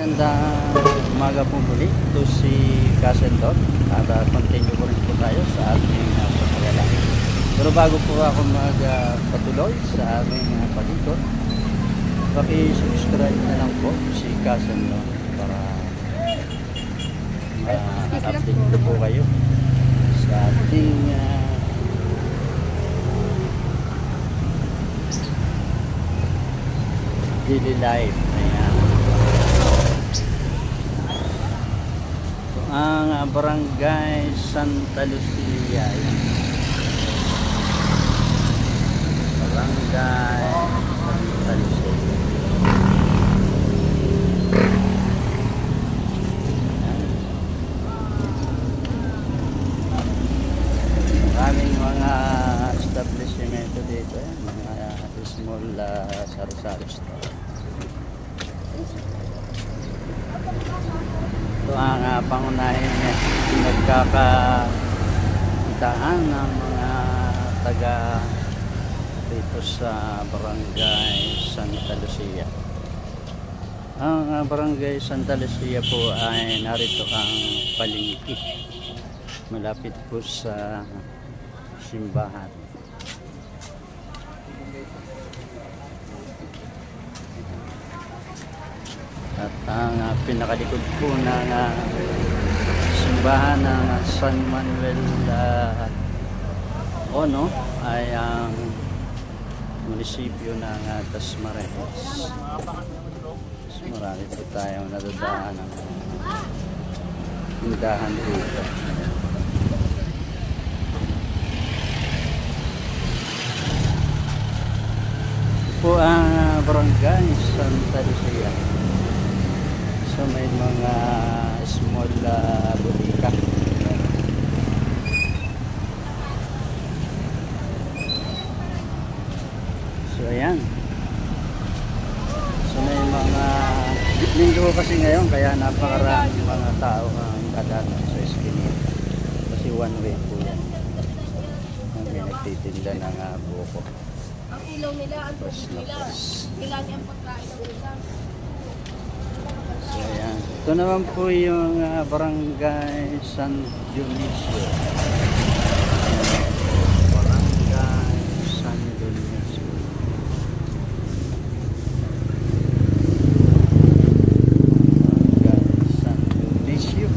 Magandang umaga po muli. Ito si Kasendot at continue po rin po tayo sa ating pagkalalaki. Pero bago po ako magpatuloy sa aming pag-ikot, paki-subscribe na lang po si Kasendot para ma-update na po kayo sa ating daily life. Ayan. Ang Barangay Santa Lucia. Ayan. Barangay Santa Lucia. Maraming mga establishmento dito, mga small sari-sari store. Ito ang pangunahin nagkakakitaan ng mga taga dito sa Barangay Santa Lucia. Ang Barangay Santa Lucia po ay narito ang palengke, malapit po sa simbahan. At ang pinakalikod po ng simbahan ng San Manuel Ono ay ang munisipyo ng Dasmariñas. So, marami po tayong nadadaan ng tindahan dito. Ito po ang Barangay Santa Lucia. So may mga small butika. So ayan. So may mga linggo kasi ngayon kaya napakaraming mga tao ang dadaan sa eskinita. Kasi one way po yan. May nagtitinda ng buko. Ang ilaw nila, ang puso nila. Kailangan ang pagkain ng isa. So, ayan. Ito naman po yung Barangay San Dionisio. Barangay San Dionisio. Barangay San Dionisio.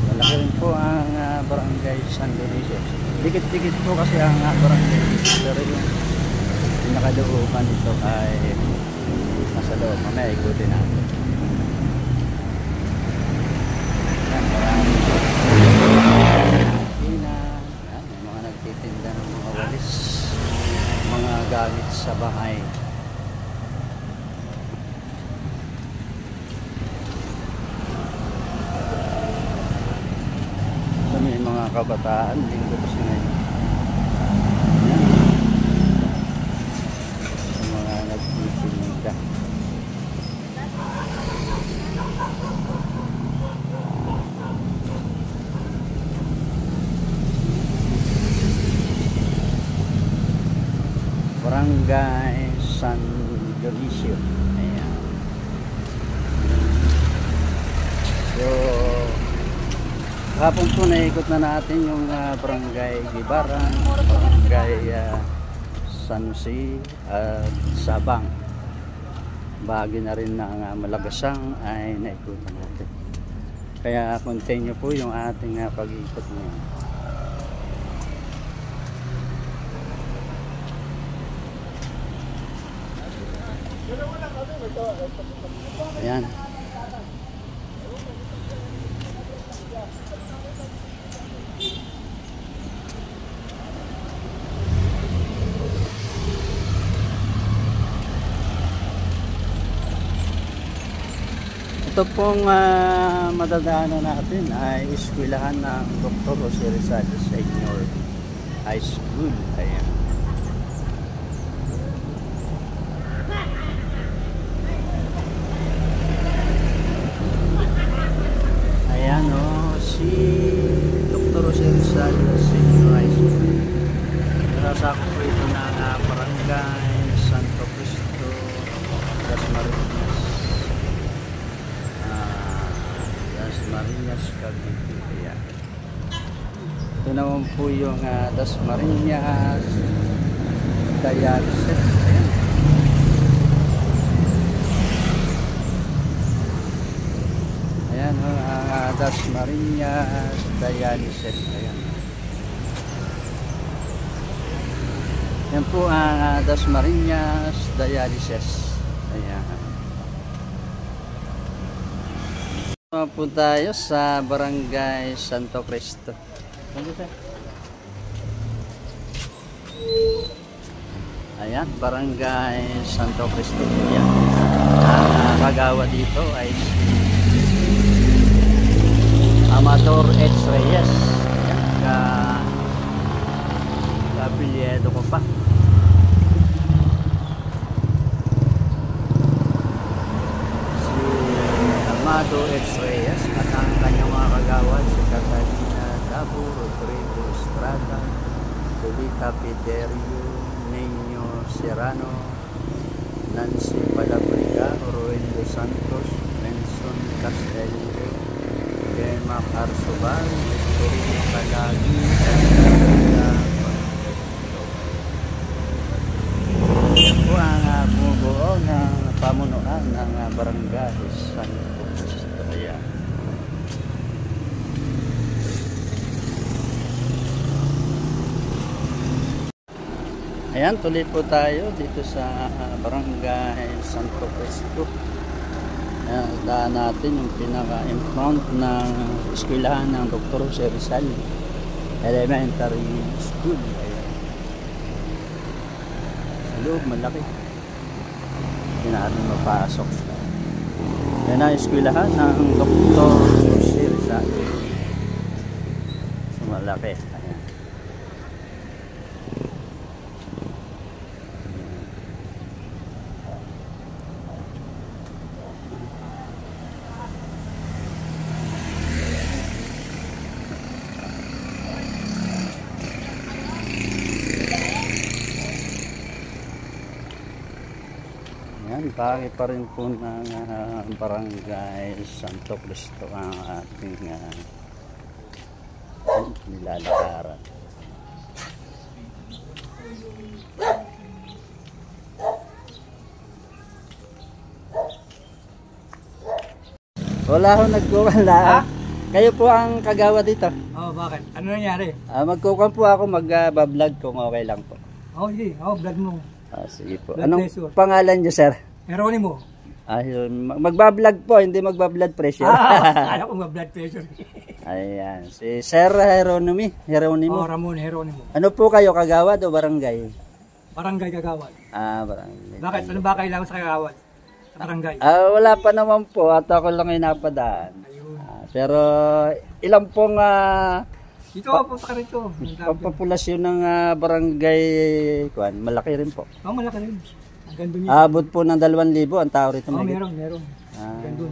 Malaki rin po ang Barangay San Dionisio. Dikit-dikit po kasi ang Barangay Dionisio. Pero yung pinakadooban dito ay nasa loob. Mamaya ikutin natin. Yan, maraming may mga nagtitinda ng mga walis, mga gamit sa bahay. So may mga kabataan linggo kasi ngayon. Sa mga nagtitinda. Barangay San Dionisio. Ayan. So, hapon po naikot na natin yung Barangay Gibaran, Barangay San Jose at Sabang. Bahagi na rin ng Malagasang ay naikot na natin. Kaya continue po yung ating pag-ikot ngayon. Ayan. Ito pong madadaanan natin ay eskwelahan ng Dr. Jose Rizal Senior High School. Ayan. Ayan o, si Dr. Jose Rizal Senior High School. Narasako po ito ng Barangay Santo Cristo Dasmariñas. Dasmariñas, Cavite. Ayan. Ito naman po yung Dasmariñas dialysis. Ayan. Ayan ho, ang Dasmariñas dialysis. Ayan. Yan po ang Dasmariñas dialysis. Ayan. Po tayo sa Barangay Santo Cristo. Ayan, Barangay Santo Cristo. Ayan. Ang kagawa dito ay si Amador H. Reyes. Ayan, ka-apelyedo ko pa. Amado H. Reyes at ang kanyang mga kagawad si Catalina Dabo, Rodrigo Estrada, Julita Piderio, Nino Serrano, Nancy Palabriga, Roelio Santos, Benson Castello, Gemma Arsobal, Victoria Calagi, yan po ang bumubuo ng pamunuan ng Barangay Santo Cristo. Ayan. Ayan, tuloy po tayo dito sa Barangay Santo Cristo. Ayan, daan natin yung pinaka-impound ng eskwelahan ng Dr. Jose Rizal Elementary School. Ayan. Sa loob, malaki. Hindi natin mapasok. Yan ang eskwelahan ng Dr. Jose Rizal. So, malaki. Ayan. Yan, bagay pa rin po ng Barangay Santo Cristo ang ating nilalakaran. Wala akong nagkuwala. Kayo po ang kagawa dito. Oh, bakit? Ano nangyari? Magkukuhan po ako, mag-vlog kung okay lang po. Oh, sige. Oh, vlog mo. Sige po. Blood Anong pressure. pangalan niyo, sir? Heronimo. Ayun, magbablog po, hindi magba-blood pressure. Alam ko blood pressure. Ayan, si Sir Heronimo. Oh, Ramon Heronimo. Ano po kayo, kagawad o barangay? Barangay Kagawad. Barangay. Bakit? Ano ba kailangan sa Kagawad? Sa barangay? Wala pa naman po, at ako lang ay napadaan. Ayun. Pero ilang pong Dito po sa karito. pampapulasyon ng barangay, malaki rin po. Oh, malaki rin. Ang ganda niya. Abot po ng 2,000 ang tao rito. Oh, May meron. Ang ganda.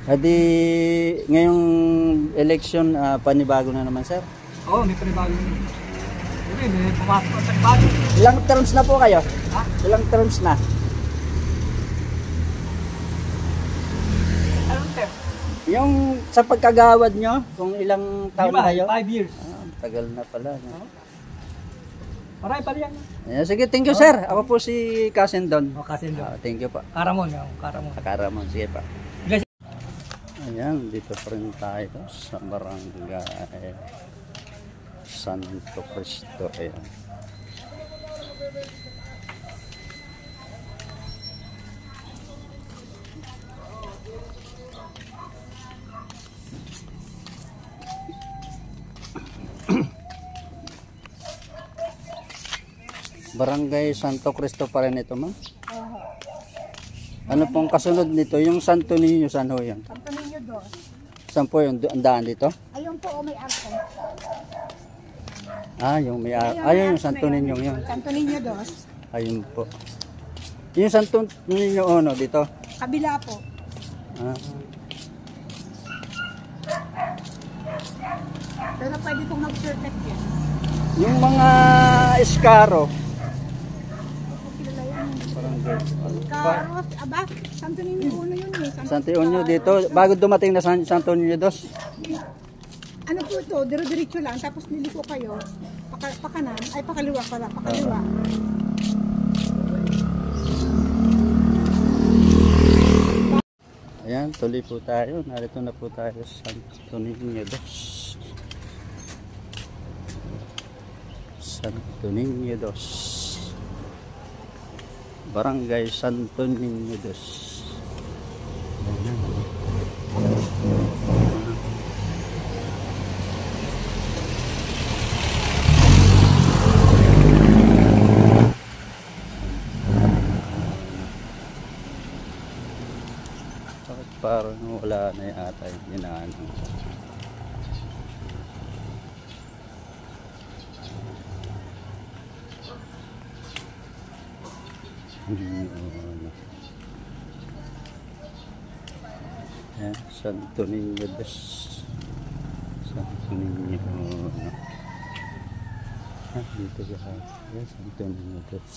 Hadi ngayong election, panibago na naman, sir. Oh, may panibago niya. May pumasok ang panibago. Ilang terms na po kayo? Ha? Ilang terms na? Anong step? Yung sa pagkagawad nyo, kung ilang taon na kayo? 5 years. Tagal na pala. No? Marami pa rin yan. Sige, thank you, sir. Ako po si Cousin Don. Oh, kasi doon. Thank you pa. Karamon. Karamon. Karamon, sige pa. Ayan, dito pa rin tayo sa Barangay Santo Cristo. Ayan. Barangay Santo Cristo pa rin ito, ma'am? Ano pong kasunod nito? Yung Santo Niño, saan ho yan? Santo Niño dos. Saan po yung daan dito? Ayun po, may arko. Yung may ayun yung Santo Niño yun. Santo Niño dos. Ayun po. Yung Santo Niño ono dito. Kabila po. Pero pwede pong mag-circuit yan. Yung mga eskaro. Kilala yan. Barangay barangay. Karos, aba, Santo Niño Uno yun eh. Santo Niño dito, bago dumating na Santo Niño dos. Ano po ito, dire-diretso lang, tapos niliko kayo, pakanan, ay pakaliwa pala, pakaliwa. Ayan, tuloy po tayo. Narito na po tayo sa Santo Niño dos. Santo Niño dos. Barangay Santo Niño dos. Ayan. Parang wala na yata yung inaano. Yan, Santo Niño dos. Santo Niño. Dito ka. Yan, Santo Niño dos.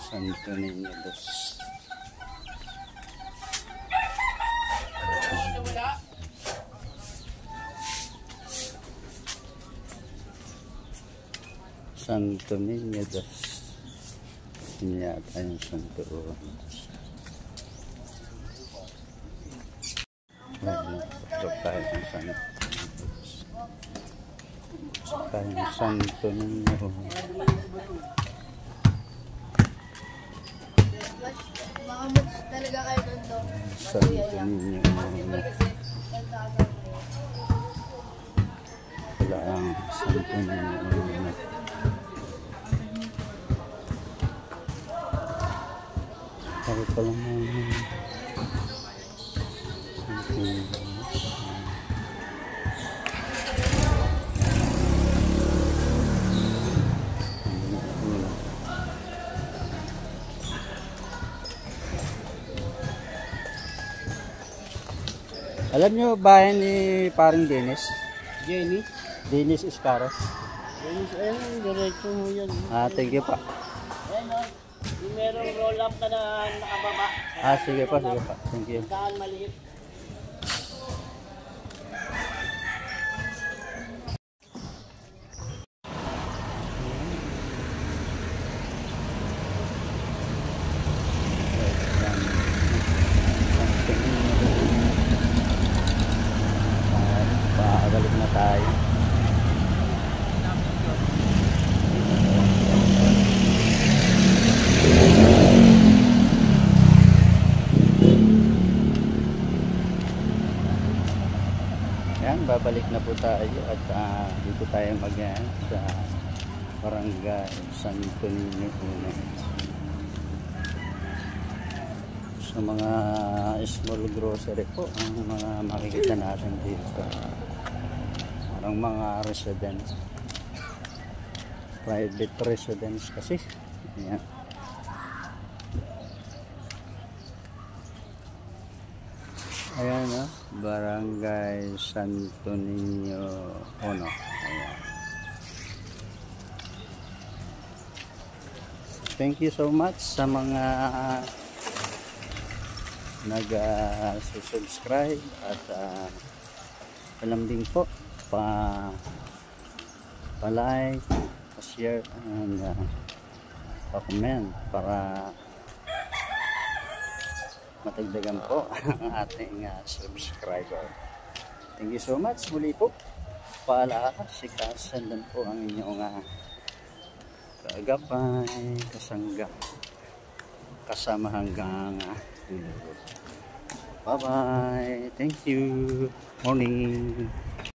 Santo Niño dos. Santo Niño dos. Ini yata yung Santo dos. Pasok tayo ng Santo dos. Pasok tayo ng Santo Niño. Mga moods talaga kayo doon. Santo Niño. Wala ang Santo Niño. Ako pa lang ang Santo Niño. Alam nyo bahay ni parang Dennis? Jenny? Dennis Iscaro. Dennis, ayun, diretso mo yan. Thank you pa. Ayun o, yung merong roll up na nakababa. Sige pa, sige pa. Thank you. Daan maliit. Balik na tayo. Yan, babalik na po tayo at dito tayo mag-yan sa Barangay Santo Niño Uno. Sa mga small grocery po ang mga makikita natin dito. Parang mga residence, private residence kasi. Ayan. Ayan o, Barangay Santo Niño Uno. Ayan. Thank you so much sa mga nag-subscribe at alam din po pa-like, pa-share and pa-comment para matagdagan po ang ating subscriber. Thank you so much. Muli po, paalaala, sikasan lang po ang inyong kaagapay, kasangga, kasama hanggang bye bye. Thank you. Morning.